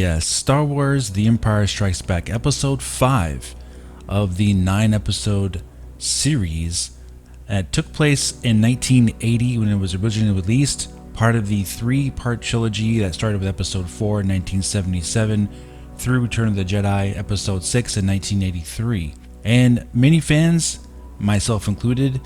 Yes, Star Wars The Empire Strikes Back, Episode 5 of the 9-episode series that took place in 1980 when it was originally released, part of the 3-part trilogy that started with Episode 4 in 1977 through Return of the Jedi, Episode 6 in 1983. And many fans, myself included,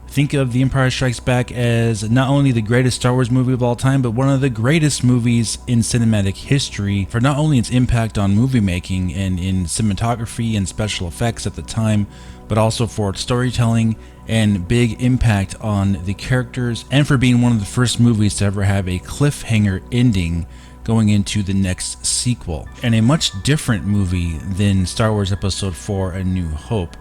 think of The Empire Strikes Back as not only the greatest Star Wars movie of all time, but one of the greatest movies in cinematic history for not only its impact on movie making and in cinematography and special effects at the time, but also for its storytelling and big impact on the characters, and for being one of the first movies to ever have a cliffhanger ending going into the next sequel. And a much different movie than Star Wars Episode 4 A New Hope.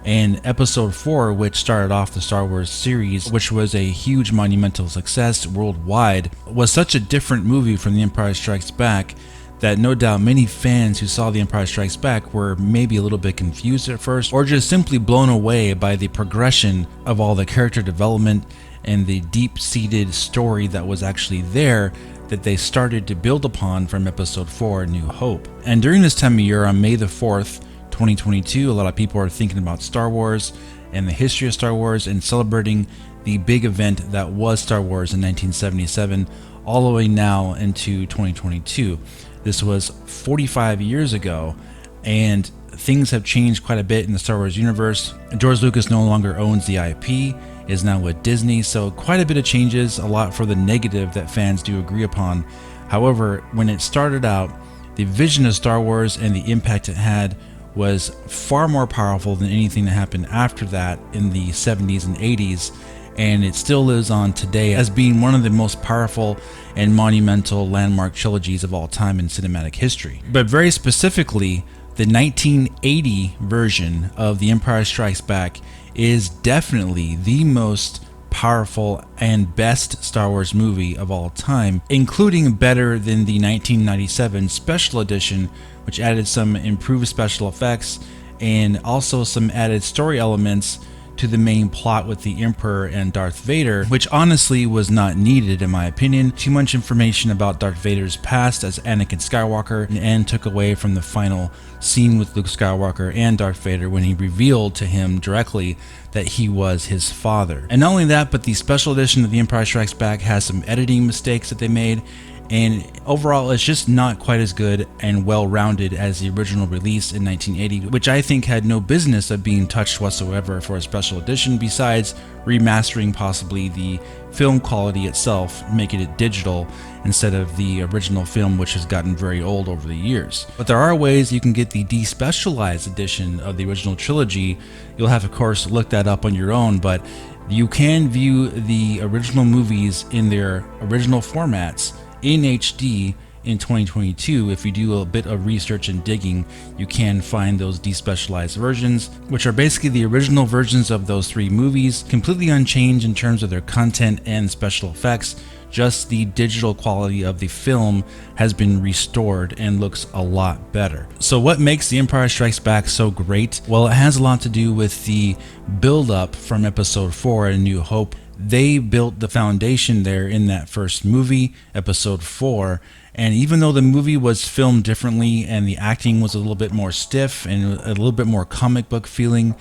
And Episode 4, which started off the Star Wars series, which was a huge monumental success worldwide, was such a different movie from The Empire Strikes Back that no doubt many fans who saw The Empire Strikes Back were maybe a little bit confused at first, or just simply blown away by the progression of all the character development and the deep-seated story that was actually there that they started to build upon from Episode 4 A New Hope. And during this time of year, on May the 4th, 2022, a lot of people are thinking about Star Wars and the history of Star Wars and celebrating the big event that was Star Wars in 1977 all the way now into 2022. This was 45 years ago, and things have changed quite a bit in the Star Wars universe. George Lucas no longer owns the IP, is now with Disney, so quite a bit of changes, a lot for the negative that fans do agree upon. However, when it started out, the vision of Star Wars and the impact it had was far more powerful than anything that happened after that in the 70s and 80s, and it still lives on today as being one of the most powerful and monumental landmark trilogies of all time in cinematic history. But very specifically, the 1980 version of The Empire Strikes Back is definitely the most powerful and best Star Wars movie of all time, including better than the 1997 special edition, which added some improved special effects and also some added story elements to the main plot with the Emperor and Darth Vader, which honestly was not needed in my opinion. Too much information about Darth Vader's past as Anakin Skywalker, and took away from the final scene with Luke Skywalker and Darth Vader when he revealed to him directly that he was his father. And not only that, but the special edition of The Empire Strikes Back has some editing mistakes that they made, and overall it's just not quite as good and well-rounded as the original release in 1980, which I think had no business of being touched whatsoever for a special edition, besides remastering possibly the film quality itself, making it digital instead of the original film, which has gotten very old over the years. But there are ways you can get the Despecialized edition of the original trilogy. You'll have, of course, look that up on your own, but you can view the original movies in their original formats in HD in 2022. If you do a bit of research and digging, you can find those despecialized versions, which are basically the original versions of those 3 movies, completely unchanged in terms of their content and special effects. Just the digital quality of the film has been restored and looks a lot better. So what makes The Empire Strikes Back so great? Well, it has a lot to do with the build-up from Episode 4 A New Hope. They built the foundation there in that first movie, Episode 4, and even though the movie was filmed differently and the acting was a little bit more stiff and a little bit more comic book feeling,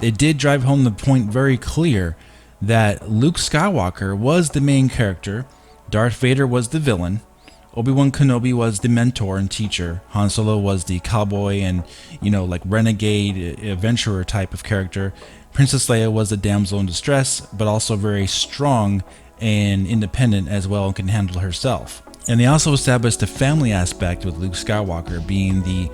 it did drive home the point very clear that Luke Skywalker was the main character, Darth Vader was the villain, Obi-Wan Kenobi was the mentor and teacher, Han Solo was the cowboy and, like renegade adventurer type of character, Princess Leia was the damsel in distress, but also very strong and independent as well and can handle herself. And they also established a family aspect with Luke Skywalker being the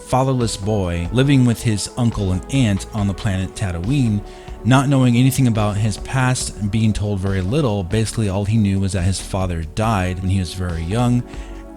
fatherless boy living with his uncle and aunt on the planet Tatooine, not knowing anything about his past and being told very little. Basically all he knew was that his father died when he was very young,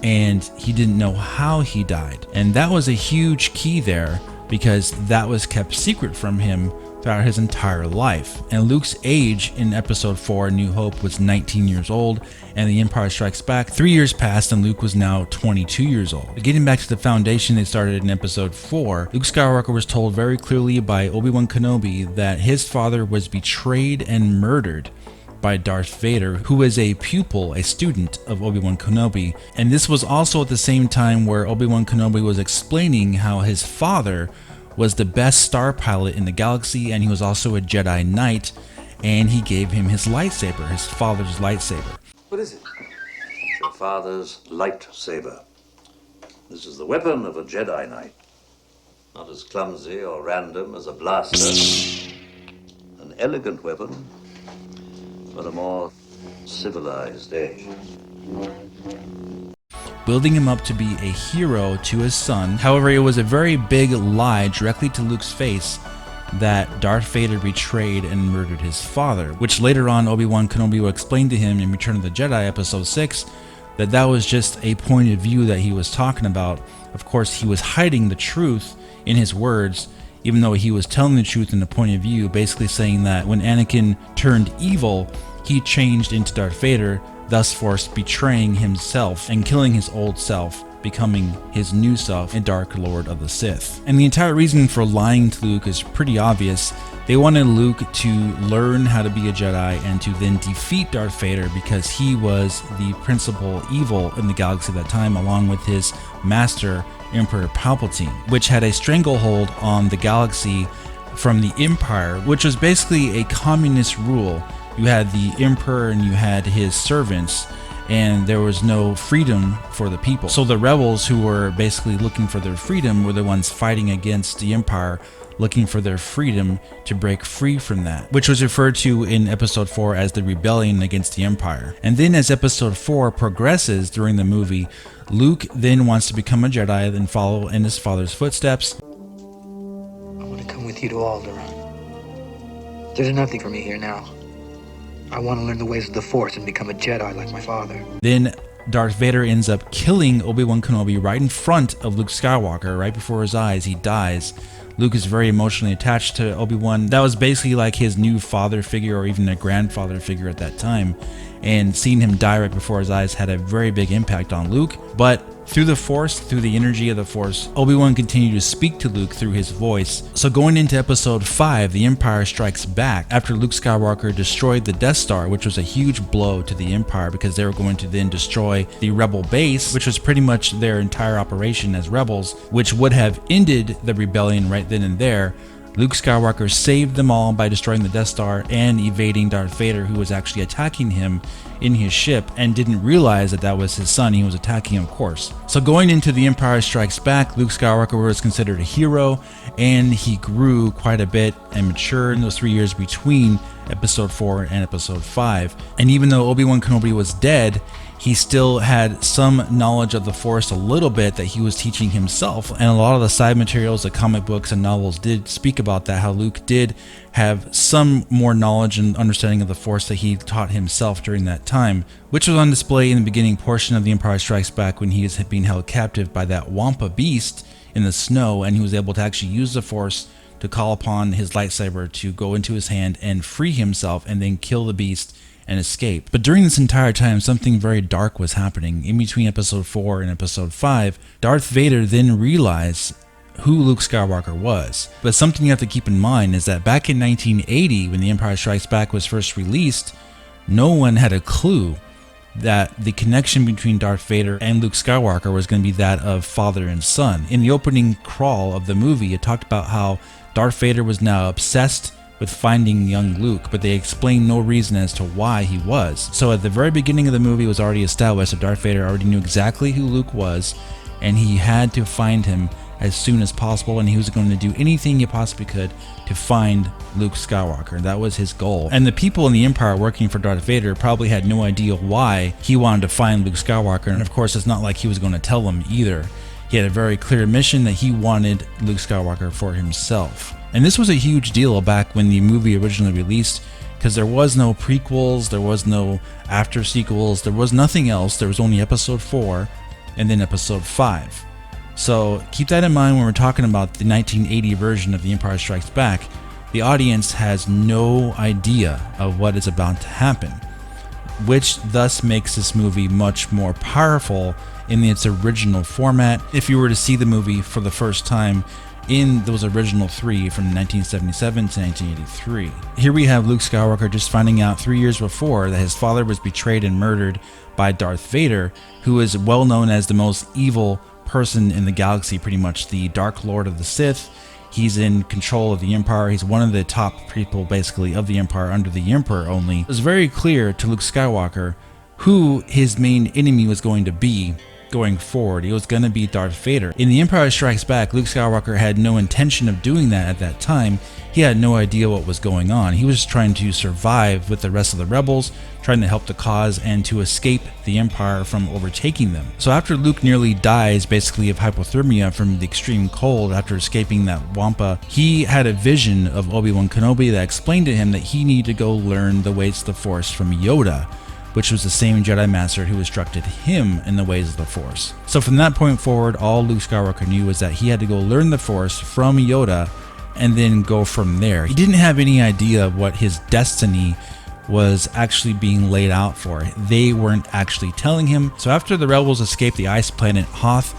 and he didn't know how he died. And that was a huge key there, because that was kept secret from him throughout his entire life. And Luke's age in Episode 4 A New Hope was 19 years old, and The Empire Strikes Back, 3 years passed and Luke was now 22 years old. Getting back to the foundation they started in Episode 4, Luke Skywalker was told very clearly by Obi-Wan Kenobi that his father was betrayed and murdered by Darth Vader, who is a pupil, a student of Obi-Wan Kenobi. And this was also at the same time where Obi-Wan Kenobi was explaining how his father was the best star pilot in the galaxy, and he was also a Jedi Knight, and he gave him his lightsaber, his father's lightsaber. What is it? It's your father's lightsaber. This is the weapon of a Jedi Knight. Not as clumsy or random as a blaster. An elegant weapon for a more civilized age. Building him up to be a hero to his son. However, it was a very big lie directly to Luke's face that Darth Vader betrayed and murdered his father, which later on Obi-Wan Kenobi will explain to him in Return of the Jedi Episode 6 that that was just a point of view that he was talking about. Of course, he was hiding the truth in his words, even though he was telling the truth in the point of view, basically saying that when Anakin turned evil, he changed into Darth Vader, thus forced betraying himself and killing his old self, becoming his new self, a Dark Lord of the Sith. And the entire reason for lying to Luke is pretty obvious. They wanted Luke to learn how to be a Jedi and to then defeat Darth Vader because he was the principal evil in the galaxy at that time, along with his master, Emperor Palpatine, which had a stranglehold on the galaxy from the Empire, which was basically a communist rule. You had the Emperor and you had his servants, and there was no freedom for the people. So the rebels, who were basically looking for their freedom, were the ones fighting against the Empire, looking for their freedom to break free from that, which was referred to in Episode 4 as the rebellion against the Empire. And then as Episode 4 progresses during the movie, Luke then wants to become a Jedi and follow in his father's footsteps. I want to come with you to Alderaan. There's nothing for me here now. I want to learn the ways of the Force and become a Jedi like my father. Then Darth Vader ends up killing Obi-Wan Kenobi right in front of Luke Skywalker, right before his eyes. He dies. Luke is very emotionally attached to Obi-Wan. That was basically like his new father figure, or even a grandfather figure at that time. And seeing him die right before his eyes had a very big impact on Luke. But through the Force, through the energy of the Force, Obi-Wan continued to speak to Luke through his voice. So going into Episode 5, The Empire Strikes Back, after Luke Skywalker destroyed the Death Star, which was a huge blow to the Empire because they were going to then destroy the Rebel base, which was pretty much their entire operation as rebels, which would have ended the rebellion right then and there. Luke Skywalker saved them all by destroying the Death Star and evading Darth Vader, who was actually attacking him in his ship and didn't realize that that was his son. He was attacking him, of course. So going into The Empire Strikes Back, Luke Skywalker was considered a hero, and he grew quite a bit and matured in those 3 years between Episode 4 and Episode 5. And even though Obi-Wan Kenobi was dead, he still had some knowledge of the Force, a little bit, that he was teaching himself. And a lot of the side materials, the comic books and novels, did speak about that, how Luke did have some more knowledge and understanding of the Force that he taught himself during that time, which was on display in the beginning portion of The Empire Strikes Back when he is being held captive by that Wampa beast in the snow, and he was able to actually use the Force to call upon his lightsaber to go into his hand and free himself and then kill the beast and escape. But during this entire time, something very dark was happening. In between Episode 4 and Episode 5, Darth Vader then realized who Luke Skywalker was. But something you have to keep in mind is that back in 1980, when The Empire Strikes Back was first released, no one had a clue that the connection between Darth Vader and Luke Skywalker was going to be that of father and son. In the opening crawl of the movie, it talked about how Darth Vader was now obsessed with finding young Luke, but they explained no reason as to why he was. So at the very beginning of the movie, it was already established that Darth Vader already knew exactly who Luke was, and he had to find him as soon as possible, and he was going to do anything he possibly could to find Luke Skywalker. That was his goal. And the people in the Empire working for Darth Vader probably had no idea why he wanted to find Luke Skywalker, and of course it's not like he was going to tell them either. He had a very clear mission that he wanted Luke Skywalker for himself. And this was a huge deal back when the movie originally released, because there was no prequels, there was no after sequels, there was nothing else. There was only Episode 4 and then Episode 5. So keep that in mind when we're talking about the 1980 version of The Empire Strikes Back. The audience has no idea of what is about to happen, which thus makes this movie much more powerful in its original format. If you were to see the movie for the first time, in those original three from 1977 to 1983. Here we have Luke Skywalker just finding out 3 years before that his father was betrayed and murdered by Darth Vader, who is well known as the most evil person in the galaxy, pretty much the Dark Lord of the Sith. He's in control of the Empire. He's one of the top people basically of the Empire under the Emperor only. It was very clear to Luke Skywalker who his main enemy was going to be going forward. It was going to be Darth Vader. In The Empire Strikes Back, Luke Skywalker had no intention of doing that at that time. He had no idea what was going on. He was just trying to survive with the rest of the rebels, trying to help the cause and to escape the Empire from overtaking them. So after Luke nearly dies basically of hypothermia from the extreme cold after escaping that Wampa, he had a vision of Obi-Wan Kenobi that explained to him that he needed to go learn the ways of the Force from Yoda, which was the same Jedi Master who instructed him in the ways of the Force. So from that point forward, all Luke Skywalker knew was that he had to go learn the Force from Yoda and then go from there. He didn't have any idea of what his destiny was actually being laid out for. They weren't actually telling him. So after the rebels escape the ice planet Hoth,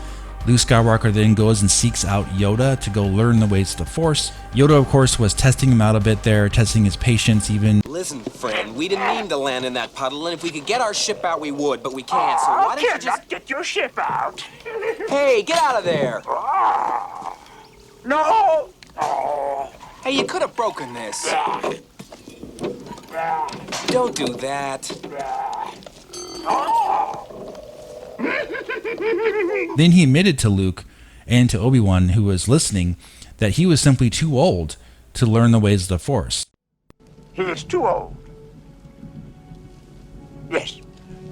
Luke Skywalker then goes and seeks out Yoda to go learn the ways of the Force. Yoda, of course, was testing him out a bit there, testing his patience even. Listen, friend, we didn't mean to land in that puddle, and if we could get our ship out, we would, but we can't, so why don't you just... get your ship out. Hey, get out of there! No! Hey, you could have broken this. Don't do that. Then he admitted to Luke and to Obi-Wan, who was listening, that he was simply too old to learn the ways of the Force. He is too old. Yes,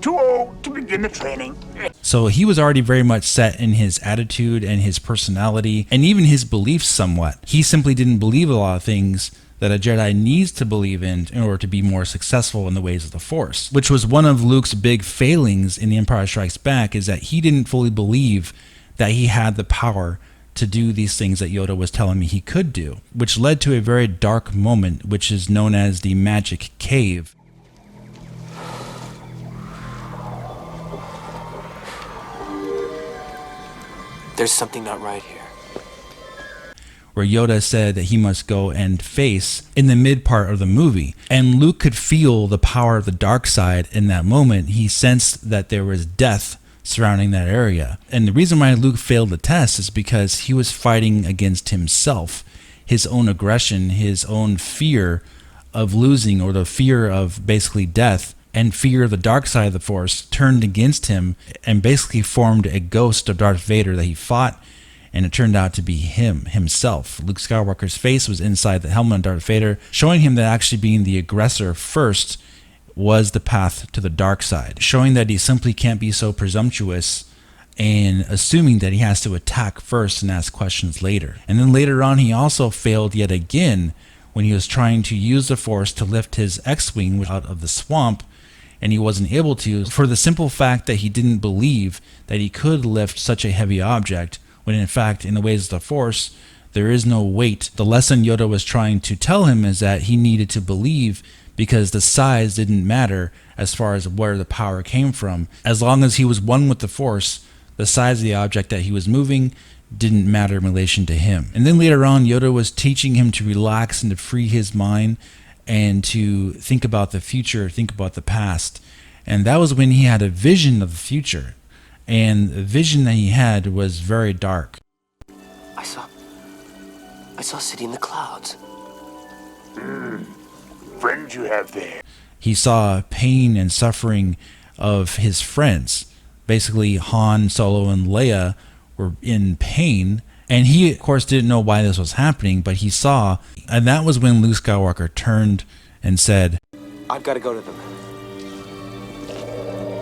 too old to begin the training. So he was already very much set in his attitude and his personality and even his beliefs somewhat. He simply didn't believe a lot of things that a Jedi needs to believe in order to be more successful in the ways of the Force, which was one of Luke's big failings in The Empire Strikes Back, is that he didn't fully believe that he had the power to do these things that Yoda was telling me he could do, which led to a very dark moment, which is known as the Magic Cave. There's something not right here. Where Yoda said that he must go and face in the mid part of the movie. And Luke could feel the power of the dark side in that moment. He sensed that there was death surrounding that area. And the reason why Luke failed the test is because he was fighting against himself, his own aggression, his own fear of losing, or the fear of basically death, and fear of the dark side of the Force turned against him and basically formed a ghost of Darth Vader that he fought. And it turned out to be himself. Luke Skywalker's face was inside the helmet of Darth Vader, showing him that actually being the aggressor first was the path to the dark side, showing that he simply can't be so presumptuous and assuming that he has to attack first and ask questions later. And then later on, he also failed yet again when he was trying to use the Force to lift his X-Wing out of the swamp, and he wasn't able to, for the simple fact that he didn't believe that he could lift such a heavy object, when in fact, in the ways of the Force, there is no weight. The lesson Yoda was trying to tell him is that he needed to believe, because the size didn't matter as far as where the power came from. As long as he was one with the Force, the size of the object that he was moving didn't matter in relation to him. And then later on, Yoda was teaching him to relax and to free his mind and to think about the future, think about the past. And that was when he had a vision of the future. And the vision that he had was very dark. I saw a city in the clouds. Friends you have there. He saw pain and suffering of his friends. Basically, Han, Solo, and Leia were in pain. And he, of course, didn't know why this was happening, but he saw. And that was when Luke Skywalker turned and said, I've got to go to them.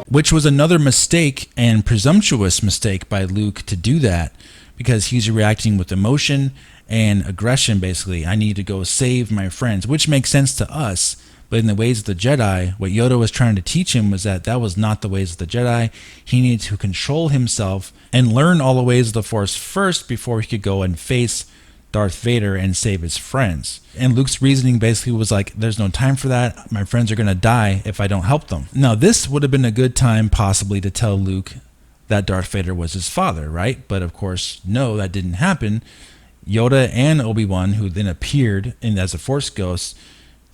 Which was another mistake, and presumptuous mistake by Luke to do that, because he's reacting with emotion and aggression. Basically, I need to go save my friends, which makes sense to us. But in the ways of the Jedi, what Yoda was trying to teach him was that that was not the ways of the Jedi. He needed to control himself and learn all the ways of the Force first before he could go and face Darth Vader and save his friends. And Luke's reasoning basically was like, there's no time for that. My friends are going to die if I don't help them. Now, this would have been a good time possibly to tell Luke that Darth Vader was his father, right? But of course, no, that didn't happen. Yoda and Obi-Wan, who then appeared as a Force ghost,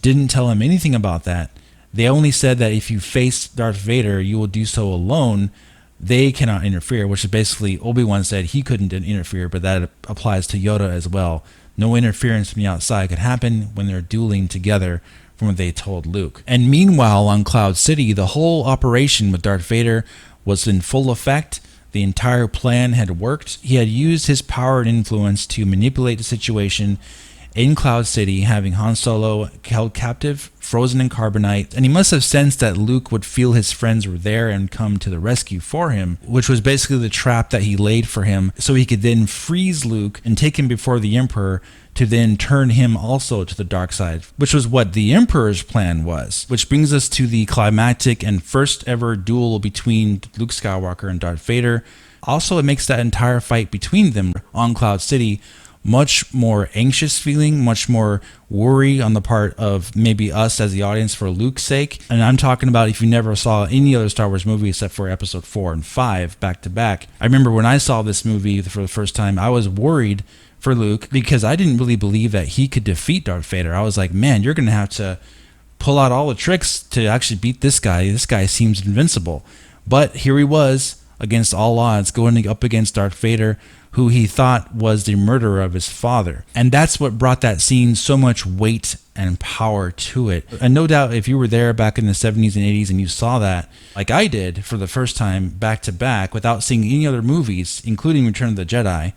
didn't tell him anything about that. They only said that if you face Darth Vader, you will do so alone. They cannot interfere, which is basically Obi-Wan said he couldn't interfere, but that applies to Yoda as well. No interference from the outside could happen when they're dueling together, from what they told Luke. And meanwhile, on Cloud City, the whole operation with Darth Vader was in full effect. The entire plan had worked. He had used his power and influence to manipulate the situation in Cloud City, having Han Solo held captive, frozen in carbonite, and he must have sensed that Luke would feel his friends were there and come to the rescue for him, which was basically the trap that he laid for him, so he could then freeze Luke and take him before the Emperor to then turn him also to the dark side, which was what the Emperor's plan was. Which brings us to the climactic and first ever duel between Luke Skywalker and Darth Vader. Also, it makes that entire fight between them on Cloud City much more anxious feeling, much more worry on the part of maybe us as the audience for Luke's sake. And I'm talking about if you never saw any other Star Wars movie except for episode 4 and 5 back to back. I remember when I saw this movie for the first time, I was worried for Luke because I didn't really believe that he could defeat Darth Vader. I was like, man, you're going to have to pull out all the tricks to actually beat this guy. This guy seems invincible. But here he was, against all odds, going up against Darth Vader, who he thought was the murderer of his father. And that's what brought that scene so much weight and power to it. And no doubt if you were there back in the 70s and 80s and you saw that, like I did for the first time back to back without seeing any other movies, including Return of the Jedi,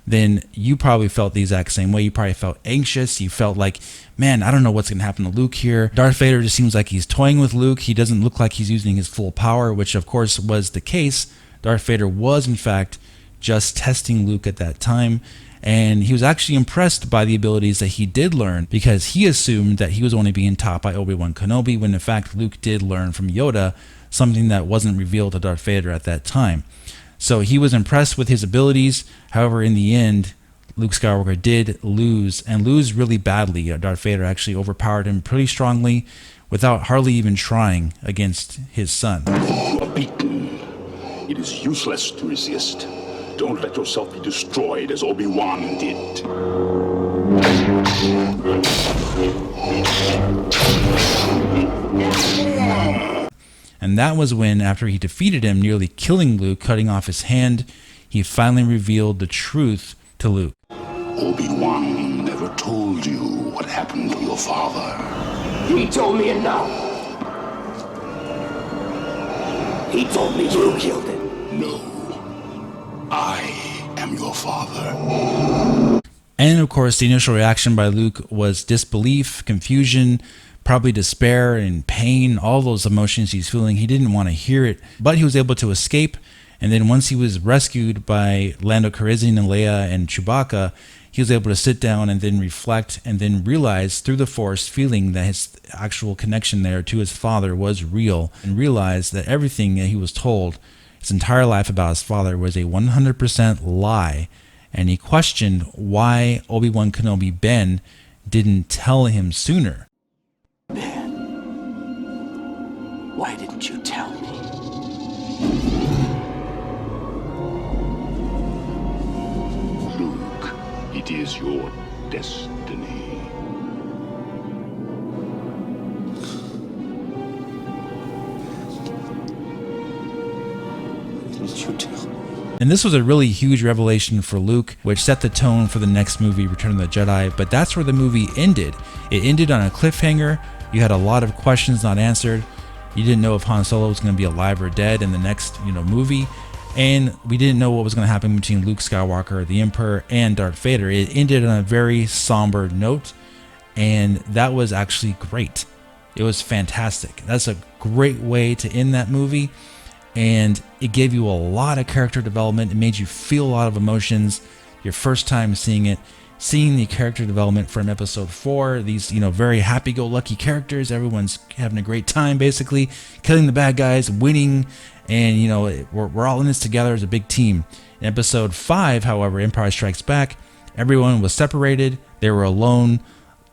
then you probably felt the exact same way. You probably felt anxious. You felt like, man, I don't know what's going to happen to Luke here. Darth Vader just seems like he's toying with Luke. He doesn't look like he's using his full power, which of course was the case. Darth Vader was in fact just testing Luke at that time, and he was actually impressed by the abilities that he did learn because he assumed that he was only being taught by Obi-Wan Kenobi, when in fact Luke did learn from Yoda, something that wasn't revealed to Darth Vader at that time. So he was impressed with his abilities. However, in the end, Luke Skywalker did lose, and lose really badly. Darth Vader actually overpowered him pretty strongly without hardly even trying against his son. You are beaten. It is useless to resist. Don't let yourself be destroyed as Obi-Wan did. And that was when, after he defeated him, nearly killing Luke, cutting off his hand, he finally revealed the truth to Luke. Obi-Wan never told you what happened to your father. He told me enough. He told me you killed him. No. I am your father. And of course, the initial reaction by Luke was disbelief, confusion, probably despair and pain, all those emotions he's feeling. He didn't want to hear it, but he was able to escape. And then once he was rescued by Lando Calrissian and Leia and Chewbacca, he was able to sit down and then reflect and then realize through the Force, feeling that his actual connection there to his father was real, and realize that everything that he was told his entire life about his father was a 100% lie. And he questioned why Obi-Wan Kenobi Ben didn't tell him sooner. Ben, why didn't you tell me? Luke, it is your destiny. Didn't you tell me? And this was a really huge revelation for Luke, which set the tone for the next movie, Return of the Jedi. But that's where the movie ended. It ended on a cliffhanger. You had a lot of questions not answered. You didn't know if Han Solo was going to be alive or dead in the next, movie. And we didn't know what was going to happen between Luke Skywalker, the Emperor, and Darth Vader. It ended on a very somber note, and that was actually great. It was fantastic. That's a great way to end that movie. And it gave you a lot of character development. It made you feel a lot of emotions. Your first time seeing it, seeing the character development from episode 4, these, very happy-go-lucky characters. Everyone's having a great time, basically, killing the bad guys, winning, and, we're all in this together as a big team. In episode 5, however, Empire Strikes Back, everyone was separated. They were alone.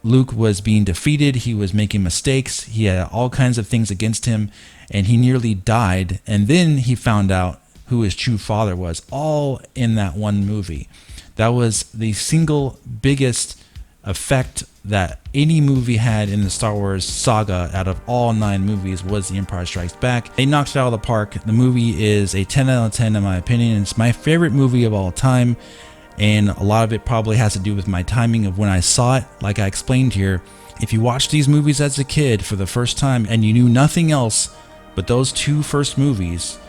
Luke was being defeated. He was making mistakes. He had all kinds of things against him, and he nearly died. And then he found out who his true father was, all in that one movie. That was the single biggest effect that any movie had in the Star Wars saga out of all 9 movies was The Empire Strikes Back. They knocked it out of the park. The movie is a 10 out of 10 in my opinion. It's my favorite movie of all time, and a lot of it probably has to do with my timing of when I saw it. Like I explained here, if you watched these movies as a kid for the first time and you knew nothing else but those 2 first movies,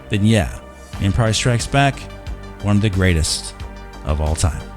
then yeah, Empire Strikes Back, one of the greatest of all time.